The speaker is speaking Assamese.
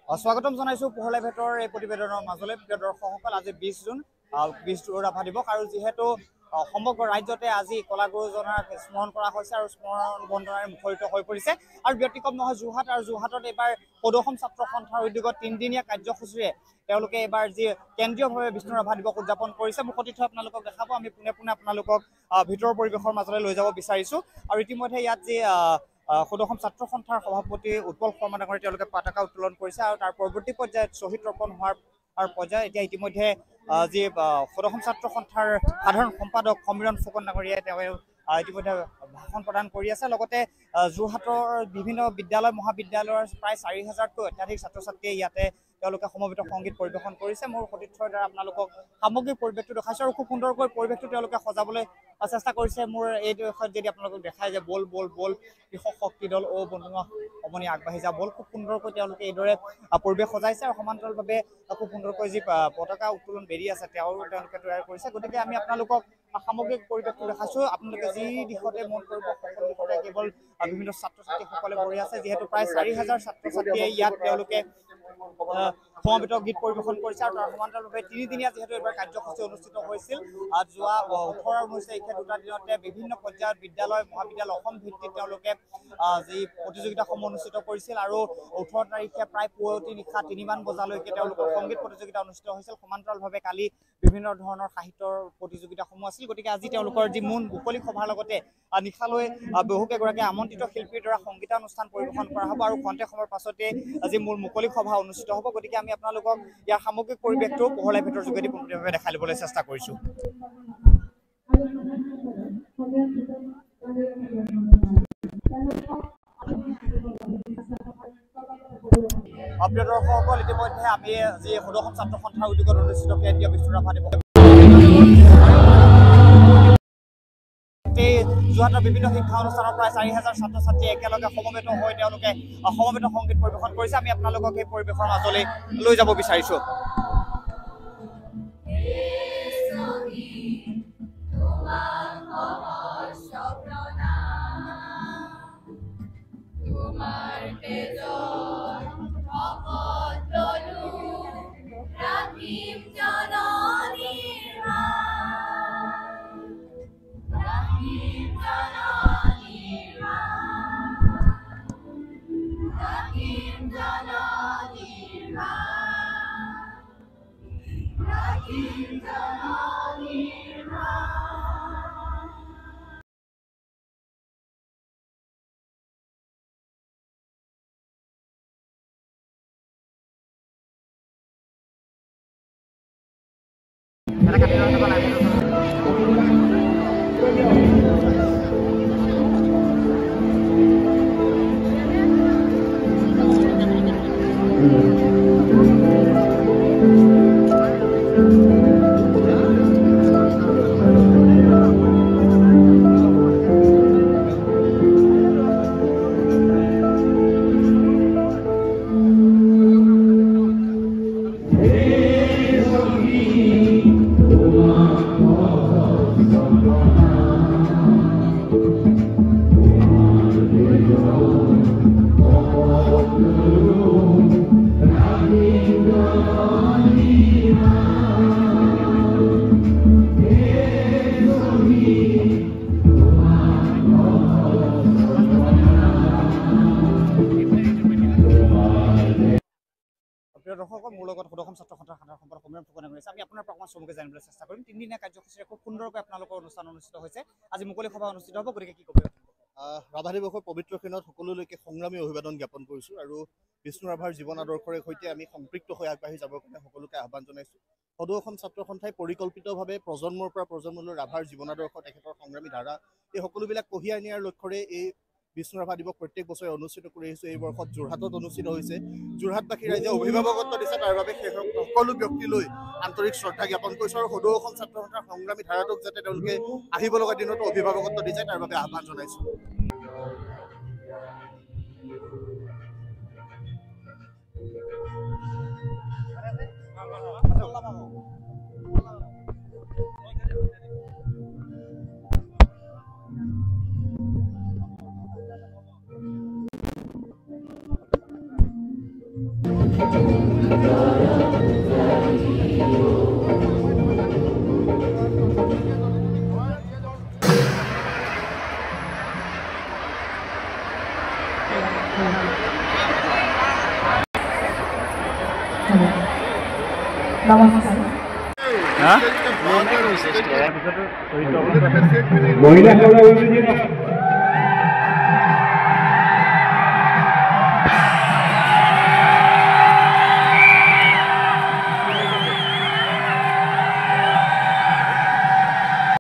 স্বাগতম জনাইছোঁ পোহলাই ভেটৰ এই প্ৰতিবেদনৰ মাজলৈ। প্ৰিয় দৰ্শকসকল, আজি 20 জুন 20 ৰাভা দিৱস আৰু যিহেতু সমগ্ৰ ৰাজ্যতে আজি কলাগুৰুজনাক স্মৰণ কৰা হৈছে আৰু স্মৰণ বন্দনাৰে মুখৰিত হৈ পৰিছে। আৰু ব্যতিক্ৰম নহয় যোৰহাট, আৰু যোৰহাটত এইবাৰ সদৌ ছাত্ৰ সন্থাৰ উদ্যোগত 3দিনীয়া কাৰ্যসূচীৰে তেওঁলোকে এইবাৰ যি কেন্দ্ৰীয়ভাৱে বিষ্ণু ৰাভা দিৱস উদযাপন কৰিছে। মোক সতীৰ্থ আপোনালোকক দেখাব, আমি পোনে পোনে আপোনালোকক ভিতৰৰ পৰিৱেশৰ মাজলৈ লৈ যাব বিচাৰিছোঁ। আৰু ইতিমধ্যে ইয়াত যি সদৌ ছাত্ৰ সন্থাৰ সভাপতি উৎপল শৰ্মা ডাঙৰীয়াই তেওঁলোকে পতাকা উত্তোলন কৰিছে আৰু তাৰ পৰৱৰ্তী পৰ্যায়ত শ্বহীদ তৰ্পণ হোৱাৰ পৰ্যায় এতিয়া ইতিমধ্যে যি সদৌ ছাত্ৰ সন্থাৰ সাধাৰণ সম্পাদক সমীৰণ ফুকন ডাঙৰীয়াই তেওঁ ইতিমধ্যে ভাষণ প্ৰদান কৰি আছে। লগতে যোৰহাটৰ বিভিন্ন বিদ্যালয় মহাবিদ্যালয়ৰ প্ৰায় 4000তকৈ অত্যাধিক ছাত্ৰ ছাত্ৰীয়ে ইয়াতে তেওঁলোকে সমবেত সংগীত পৰিৱেশন কৰিছে। মোৰ সতীৰ্থৰ দ্বাৰা আপোনালোকক সামগ্ৰিক পৰিৱেশটো দেখাইছোঁ আৰু খুব সুন্দৰকৈ পৰিৱেশটো তেওঁলোকে সজাবলৈ চেষ্টা কৰিছে। মোৰ এই দিশত যদি আপোনালোকক দেখায় যে বল বল বল কৃষক শক্তি দল অ বনোৱা অমনি আগবাঢ়ি যা বল, খুব সুন্দৰকৈ তেওঁলোকে এইদৰে পৰিৱেশ সজাইছে আৰু সমান্তৰালভাৱে খুব সুন্দৰকৈ যি পতাকা উত্তোলন বেৰি আছে তেওঁলোকে তৈয়াৰ কৰিছে। গতিকে আমি আপোনালোকক সামগ্ৰিক পৰিৱেশটো দেখাইছোঁ। আপোনালোকে যি দিশতে মন কৰিব সকলো দিশতে কেৱল বিভিন্ন ছাত্ৰ ছাত্ৰীসকলে ভৰি আছে। যিহেতু প্ৰায় 4000 ছাত্ৰ ছাত্ৰীয়ে ইয়াত তেওঁলোকে সমবেত গীত পৰিৱেশন কৰিছে আৰু তাৰ সমান্তৰালভাৱে 3দিনীয়া যিহেতু এইবাৰ কাৰ্যসূচী অনুষ্ঠিত হৈছিল। যোৱা 18 আৰু 19 তাৰিখে দুটা দিনতে বিভিন্ন পৰ্যায়ত বিদ্যালয় মহাবিদ্যালয় অসম ভিত্তিত তেওঁলোকে যি প্ৰতিযোগিতাসমূহ অনুষ্ঠিত কৰিছিল আৰু 18 তাৰিখে প্ৰায় পুৱতি নিশা 3মান বজালৈকে তেওঁলোকৰ সংগীত প্ৰতিযোগিতা অনুষ্ঠিত হৈছিল। সমান্তৰালভাৱে কালি বিভিন্ন ধৰণৰ সাহিত্যৰ প্ৰতিযোগিতাসমূহ আছিল। গতিকে আজি তেওঁলোকৰ যি মূল মুকলি সভাৰ লগতে নিশালৈ বহুকেইগৰাকী আমন্ত্ৰিত শিল্পীৰ দ্বাৰা সংগীতানুষ্ঠান পৰিৱেশন কৰা হ'ব আৰু খন্তেক সময়ৰ পাছতে আজি মূল মুকলি সভা অনুষ্ঠিত হ'ব। গতিকে আমি আপোনালোকক ইয়াৰ সামগ্ৰিক পৰিৱেশটো পোহলাই ভেটৰ যোগেদি পোনপটীয়াভাৱে দেখাই ল'বলৈ চেষ্টা কৰিছোঁ। প্ৰিয় দৰ্শকসকল, ইতিমধ্যে আমি যি সদৌ ছাত্ৰ সন্থাৰ উদ্যোগত অনুষ্ঠিত কেন্দ্ৰীয় বিষ্ণু ৰাভা দিৱস যোৰহাটৰ বিভিন্ন শিক্ষা অনুষ্ঠানৰ প্ৰায় 4000 ছাত্ৰ ছাত্ৰীয়ে একেলগে সমবেত হৈ তেওঁলোকে সমবেত সংগীত পৰিৱেশন কৰিছে। আমি আপোনালোকক এই পৰিৱেশৰ মাজলৈ লৈ যাব বিচাৰিছোঁ। দৰ্শকক মোৰ লগত সদৌ ছাত্ৰ সন্থাৰ সাধাৰণ সম্পাদক সমীৰণ ফুকন ডাঙৰীয়া, আমি আপোনাৰ পৰা অকণমান চমুকৈ জানিবলৈ চেষ্টা কৰিম। 3দিনীয়া কাৰ্যসূচীৰে খুব সুন্দৰকৈ আপোনালোকৰ অনুষ্ঠান অনুষ্ঠিত হৈছে। আজি মুকলি সভা অনুষ্ঠিত হ'ব, গতিকে কি ক'ব? ৰাভা দিৱসৰ পবিত্ৰ ক্ষণত সকলোলৈকে সংগ্ৰামী অভিবাদন জ্ঞাপন কৰিছোঁ আৰু বিষ্ণু ৰাভাৰ জীৱন আদৰ্শৰে সৈতে আমি সম্পৃক্ত হৈ আগবাঢ়ি যাবৰ কাৰণে সকলোকে আহ্বান জনাইছোঁ। সদৌ অসম ছাত্ৰ সন্থাই পৰিকল্পিতভাৱে প্ৰজন্মৰ পৰা প্ৰজন্মলৈ ৰাভাৰ জীৱন আদৰ্শ, তেখেতৰ সংগ্ৰামী ধাৰা, এই সকলোবিলাক কঢ়িয়াই নিয়াৰ লক্ষ্যৰে এই বিষ্ণু ৰাভা দিৱস প্ৰত্যেক বছৰে অনুষ্ঠিত কৰি আহিছোঁ। এই বৰ্ষত যোৰহাটত অনুষ্ঠিত হৈছে। যোৰহাটবাসী ৰাইজে অভিভাৱকত্ব দিছে, তাৰ বাবে সেই সকলো ব্যক্তিলৈ আন্তৰিক শ্ৰদ্ধা জ্ঞাপন কৰিছোঁ আৰু সদৌ অসম ছাত্ৰ সন্থাৰ সংগ্ৰামী ধাৰাটোক যাতে তেওঁলোকে আহিব লগা দিনতো অভিভাৱকত্ব দি যায় তাৰ বাবে আহ্বান জনাইছোঁ। মহিলাসকলৰ